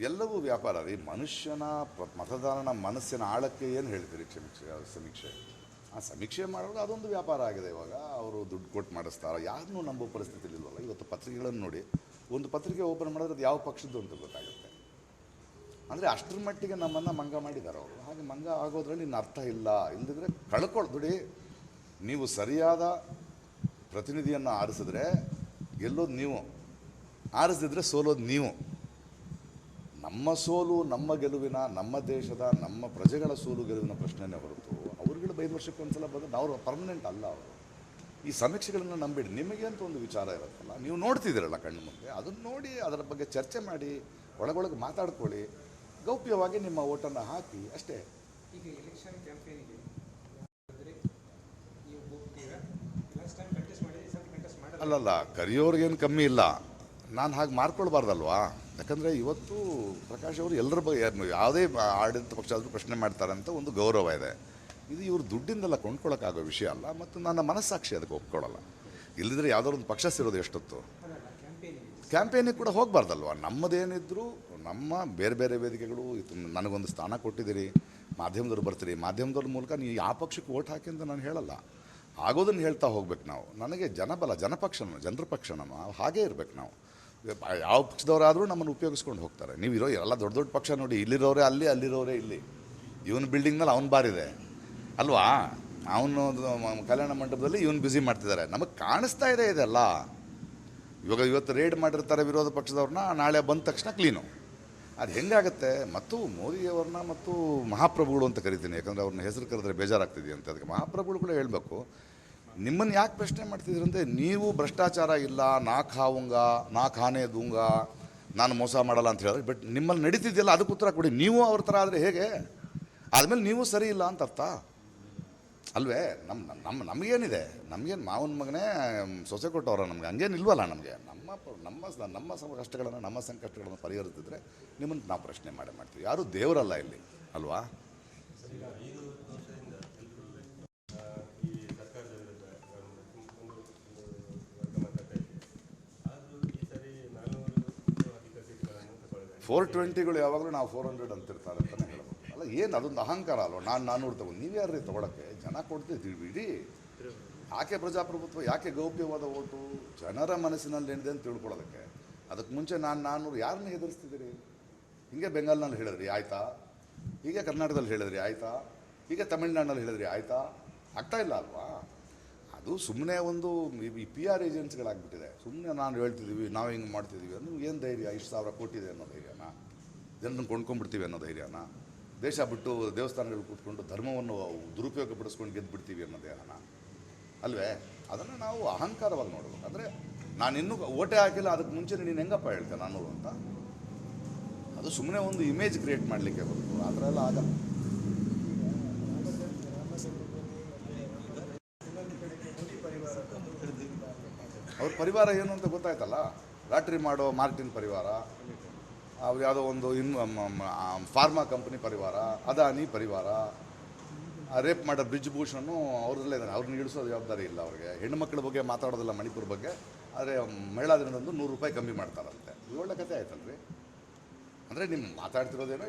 ಎಲ್ಲವೂ ವ್ಯಾಪಾರ ರೀ. ಮನುಷ್ಯನ ಮತದಾರನ ಮನಸ್ಸಿನ ಆಳಕ್ಕೆ ಏನು ಹೇಳ್ತೀರಿ ಸಮೀಕ್ಷೆ? ಆ ಸಮೀಕ್ಷೆ ಮಾಡೋದು ಅದೊಂದು ವ್ಯಾಪಾರ ಆಗಿದೆ ಇವಾಗ. ಅವರು ದುಡ್ಡು ಕೊಟ್ಟು ಮಾಡಿಸ್ತಾರ, ಯಾರನ್ನೂ ನಂಬೋ ಪರಿಸ್ಥಿತಿ ಇಲ್ವಲ್ಲ. ಇವತ್ತು ಪತ್ರಿಕೆಗಳನ್ನು ನೋಡಿ, ಒಂದು ಪತ್ರಿಕೆ ಓಪನ್ ಮಾಡಿದ್ರೆ ಅದು ಯಾವ ಪಕ್ಷದ್ದು ಅಂತ ಗೊತ್ತಾಗುತ್ತೆ. ಅಂದರೆ ಅಷ್ಟರ ಮಟ್ಟಿಗೆ ನಮ್ಮನ್ನು ಮಂಗ ಮಾಡಿದ್ದಾರೆ ಅವರು. ಹಾಗೆ ಮಂಗ ಆಗೋದ್ರಲ್ಲಿ ಇನ್ನು ಅರ್ಥ ಇಲ್ಲ. ಇಲ್ಲದಿದ್ದರೆ ದುಡಿ, ನೀವು ಸರಿಯಾದ ಪ್ರತಿನಿಧಿಯನ್ನು ಆರಿಸಿದ್ರೆ ಗೆಲ್ಲೋದು ನೀವು, ಆರಿಸಿದ್ರೆ ಸೋಲೋದು ನೀವು. ನಮ್ಮ ಸೋಲು ನಮ್ಮ ಗೆಲುವಿನ, ನಮ್ಮ ದೇಶದ, ನಮ್ಮ ಪ್ರಜೆಗಳ ಸೋಲು ಗೆಲುವಿನ ಪ್ರಶ್ನೆನೇ ಹೊರತು ಅವ್ರುಗಳು 5 ವರ್ಷಕ್ಕೆ ಒಂದ್ಸಲ ಬಂದು ಅವರು ಪರ್ಮನೆಂಟ್ ಅಲ್ಲ. ಅವರು ಈ ಸಮೀಕ್ಷೆಗಳನ್ನು ನಂಬಿಡಿ. ನಿಮಗೆ ಅಂತ ಒಂದು ವಿಚಾರ ಇರುತ್ತಲ್ಲ, ನೀವು ನೋಡ್ತಿದ್ದೀರಲ್ಲ ಕಣ್ಣು ಮುಂದೆ, ಅದನ್ನು ನೋಡಿ ಅದರ ಬಗ್ಗೆ ಚರ್ಚೆ ಮಾಡಿ, ಒಳಗೊಳಗೆ ಮಾತಾಡ್ಕೊಳ್ಳಿ, ಗೌಪ್ಯವಾಗಿ ನಿಮ್ಮ ಓಟನ್ನು ಹಾಕಿ ಅಷ್ಟೇ. ಈಗ ಎಲೆಕ್ಷನ್ ಕ್ಯಾಂಪೇನಿಗೆ ಅಲ್ಲಲ್ಲ, ಕರೆಯೋರ್ಗೇನು ಕಮ್ಮಿ ಇಲ್ಲ. ನಾನು ಹಾಗೆ ಮಾರ್ಕೊಳ್ಬಾರ್ದಲ್ವಾ? ಯಾಕಂದರೆ ಇವತ್ತು ಪ್ರಕಾಶ್ ಅವರು ಎಲ್ಲರ ಬಗ್ಗೆ ಯಾವುದೇ ಆಡಳಿತ ಪಕ್ಷ ಆದರೂ ಪ್ರಶ್ನೆ ಮಾಡ್ತಾರೆ ಅಂತ ಒಂದು ಗೌರವ ಇದೆ. ಇದು ಇವರು ದುಡ್ಡಿಂದೆಲ್ಲ ಕೊಂಡ್ಕೊಳ್ಳೋಕ್ಕಾಗೋ ವಿಷಯ ಅಲ್ಲ, ಮತ್ತು ನನ್ನ ಮನಸ್ಸಾಕ್ಷಿ ಅದಕ್ಕೆ ಒಪ್ಕೊಳ್ಳಲ್ಲ. ಇಲ್ಲದಿದ್ದರೆ ಯಾವುದಾದ್ರು ಒಂದು ಪಕ್ಷ ಸೇರೋದು ಎಷ್ಟೊತ್ತು? ಕ್ಯಾಂಪೇನಿಗೆ ಕೂಡ ಹೋಗಬಾರ್ದಲ್ವ? ನಮ್ಮದೇನಿದ್ರು ನಮ್ಮ ಬೇರೆ ಬೇರೆ ವೇದಿಕೆಗಳು ನನಗೊಂದು ಸ್ಥಾನ ಕೊಟ್ಟಿದ್ದೀರಿ, ಮಾಧ್ಯಮದವ್ರು ಬರ್ತೀರಿ, ಮಾಧ್ಯಮದವ್ರ ಮೂಲಕ ನೀವು ಯಾವ ಪಕ್ಷಕ್ಕೆ ಓಟ್ ಹಾಕಿ ಅಂತ ನಾನು ಹೇಳಲ್ಲ. ಆಗೋದನ್ನು ಹೇಳ್ತಾ ಹೋಗ್ಬೇಕು ನಾವು. ನನಗೆ ಜನಬಲ, ಜನರ ಪಕ್ಷ ನಮ್ಮ ಹಾಗೇ ಇರಬೇಕು ನಾವು. ಯಾವ ಪಕ್ಷದವರಾದರೂ ನಮ್ಮನ್ನು ಉಪಯೋಗಿಸ್ಕೊಂಡು ಹೋಗ್ತಾರೆ. ನೀವು ಇರೋ ಎಲ್ಲ ದೊಡ್ಡ ದೊಡ್ಡ ಪಕ್ಷ ನೋಡಿ, ಇಲ್ಲಿರೋರೇ ಅಲ್ಲಿ, ಅಲ್ಲಿರೋರೇ ಇಲ್ಲಿ. ಇವನು ಬಿಲ್ಡಿಂಗ್ನಲ್ಲಿ ಅವ್ನು ಬಾರಿದೆ ಅಲ್ವಾ? ಅವನು ಕಲ್ಯಾಣ ಮಂಟಪದಲ್ಲಿ ಇವನು ಬ್ಯುಸಿ ಮಾಡ್ತಿದ್ದಾರೆ. ನಮಗೆ ಕಾಣಿಸ್ತಾ ಇದೆ ಇದೆಲ್ಲ. ಇವತ್ತು ರೇಡ್ ಮಾಡಿರ್ತಾರೆ ವಿರೋಧ ಪಕ್ಷದವ್ರನ್ನ, ನಾಳೆ ಬಂದ ತಕ್ಷಣ ಕ್ಲೀನು. ಅದು ಹೆಂಗಾಗುತ್ತೆ? ಮತ್ತು ಮೋದಿಯವ್ರನ್ನ ಮತ್ತು ಮಹಾಪ್ರಭುಗಳು ಅಂತ ಕರಿತೀನಿ, ಯಾಕಂದರೆ ಅವ್ರನ್ನ ಹೆಸರು ಕರೆದ್ರೆ ಬೇಜಾರಾಗ್ತಿದೆ ಅಂತ. ಅದಕ್ಕೆ ಮಹಾಪ್ರಭುಗಳು ಕೂಡ ಹೇಳಬೇಕು, ನಿಮ್ಮನ್ನು ಯಾಕೆ ಪ್ರಶ್ನೆ ಮಾಡ್ತಿದ್ದೀರಂತೆ, ನೀವು ಭ್ರಷ್ಟಾಚಾರ ಇಲ್ಲ, ನಾ ಖಾವುಂಗ, ನಾ ಖಾನೆ ದೂಂಗ, ನಾನು ಮೋಸ ಮಾಡಲ್ಲ ಅಂತ ಹೇಳಿದ್ರೆ, ಬಟ್ ನಿಮ್ಮಲ್ಲಿ ನಡೀತಿದೆಯಲ್ಲ ಅದಕ್ಕೆ ಉತ್ತರ ಕೊಡಿ. ನೀವು ಅವ್ರ ಥರ ಆದರೆ ಹೇಗೆ? ಆದಮೇಲೆ ನೀವು ಸರಿ ಇಲ್ಲ ಅಂತ ಅರ್ಥ ಅಲ್ವೇ? ನಮಗೇನಿದೆ, ನಮಗೇನು ಮಾವನ ಮಗನೇ ಸೊಸೆ ಕೊಟ್ಟವ್ರ, ನಮಗೆ ಹಂಗೇನು ಇಲ್ವಲ್ಲ. ನಮಗೆ ನಮ್ಮ ಕಷ್ಟಗಳನ್ನು, ನಮ್ಮ ಸಂಕಷ್ಟಗಳನ್ನು ಪರಿಹರಿಸಿದ್ರೆ ನಿಮ್ಮನ್ನು ನಾವು ಪ್ರಶ್ನೆ ಮಾಡ್ತೀವಿ. ಯಾರೂ ದೇವರಲ್ಲ ಇಲ್ಲಿ ಅಲ್ವಾ? $420 ಯಾವಾಗಲೂ ನಾವು 400 ಅಂತಿರ್ತಾರೆ ಅಂತಲೇ ಹೇಳ್ಬೋದು. ಅಲ್ಲ, ಏನು ಅದೊಂದು ಅಹಂಕಾರ ಅಲ್ವ? ನಾನು 400 ತಗೊಂಡು ನೀವು ಯಾರು ತೊಗೊಳಕ್ಕೆ? ಜನ ಕೊಡ್ತಿದ್ದೀವಿ ಇಡೀ. ಯಾಕೆ ಪ್ರಜಾಪ್ರಭುತ್ವ, ಯಾಕೆ ಗೌಪ್ಯವಾದ ಓಟು? ಜನರ ಮನಸ್ಸಿನಲ್ಲಿ ಏನಿದೆ ಅಂತ ತಿಳ್ಕೊಳ್ಳೋದಕ್ಕೆ. ಅದಕ್ಕೆ ಮುಂಚೆ 400 ಯಾರನ್ನ ಹೆದರಿಸ್ತಿದ್ದೀರಿ? ಹೀಗೆ ಬೆಂಗಾಲ್ನಲ್ಲಿ ಹೇಳಿದ್ರಿ ಆಯಿತಾ, ಹೀಗೆ ಕರ್ನಾಟಕದಲ್ಲಿ ಹೇಳಿದ್ರಿ ಆಯಿತಾ, ಹೀಗೆ ತಮಿಳ್ನಾಡಿನಲ್ಲಿ ಹೇಳಿದ್ರಿ ಆಯಿತಾ? ಆಗ್ತಾ ಇಲ್ಲ ಅಲ್ವಾ? ಅದು ಸುಮ್ಮನೆ ಒಂದು ಈ PR ಏಜೆನ್ಸಿಗಳಾಗ್ಬಿಟ್ಟಿದೆ. ಸುಮ್ಮನೆ ನಾನು ಹೇಳ್ತಿದ್ದೀವಿ, ನಾವು ಹಿಂಗೆ ಮಾಡ್ತಿದ್ದೀವಿ ಅಂದ್ರೆ ಏನು ಧೈರ್ಯ? 1,000 ಕೋಟಿ ಇದೆ ಅನ್ನೋ ಧೈರ್ಯನ? ಜನರನ್ನು ಕೊಂಡ್ಕೊಂಡ್ಬಿಡ್ತೀವಿ ಅನ್ನೋ ಧೈರ್ಯನ? ದೇಶ ಬಿಟ್ಟು ದೇವಸ್ಥಾನಗಳು ಕೂತ್ಕೊಂಡು ಧರ್ಮವನ್ನು ದುರುಪಯೋಗ ಪಡಿಸ್ಕೊಂಡು ಗೆದ್ದುಬಿಡ್ತೀವಿ ಅನ್ನೋ ದೇಹನ ಅಲ್ವೇ? ಅದನ್ನು ನಾವು ಅಹಂಕಾರವಾಗಿ ನೋಡಬೇಕು. ಅಂದರೆ ನಾನು ಇನ್ನೂ ಓಟೆ ಹಾಕಿಲ್ಲ, ಅದಕ್ಕೆ ಮುಂಚೆ ನೀನು ಹೆಂಗಪ್ಪ ಹೇಳ್ತೆ 400 ಅಂತ? ಅದು ಸುಮ್ಮನೆ ಒಂದು ಇಮೇಜ್ ಕ್ರಿಯೇಟ್ ಮಾಡಲಿಕ್ಕೆ ಹೊರತು ಆ ಥರ ಎಲ್ಲ ಆಗಲ್ಲ. ಅವ್ರ ಪರಿವಾರ ಏನು ಅಂತ ಗೊತ್ತಾಯ್ತಲ್ಲ? ಲಾಟ್ರಿ ಮಾಡೋ ಮಾರ್ಟಿನ್ ಪರಿವಾರ, ಅವ್ರು ಯಾವುದೋ ಒಂದು ಫಾರ್ಮಾ ಕಂಪ್ನಿ ಪರಿವಾರ, ಅದಾನಿ ಪರಿವಾರ, ರೇಪ್ ಮಾಡೋ ಬ್ರಿಜ್ ಭೂಷಣು ಅವ್ರದಲ್ಲೇ ಇದ್ದಾನೆ. ಅವ್ರನ್ನ ಇಳಿಸೋ ಜವಾಬ್ದಾರಿ ಇಲ್ಲ ಅವ್ರಿಗೆ. ಹೆಣ್ಣುಮಕ್ಕಳ ಬಗ್ಗೆ ಮಾತಾಡೋದಿಲ್ಲ ಮಣಿಪುರ ಬಗ್ಗೆ, ಆದರೆ ಮಹಿಳಾ ದಿನದಂದು $100 ಕಮ್ಮಿ ಮಾಡ್ತಾರಂತೆ. ಇದು ಒಳ್ಳೆ ಕಥೆ ಆಯ್ತಲ್ರಿ? ಅಂದರೆ ನಿಮ್ಮ ಮಾತಾಡ್ತಿರೋದೇನೋ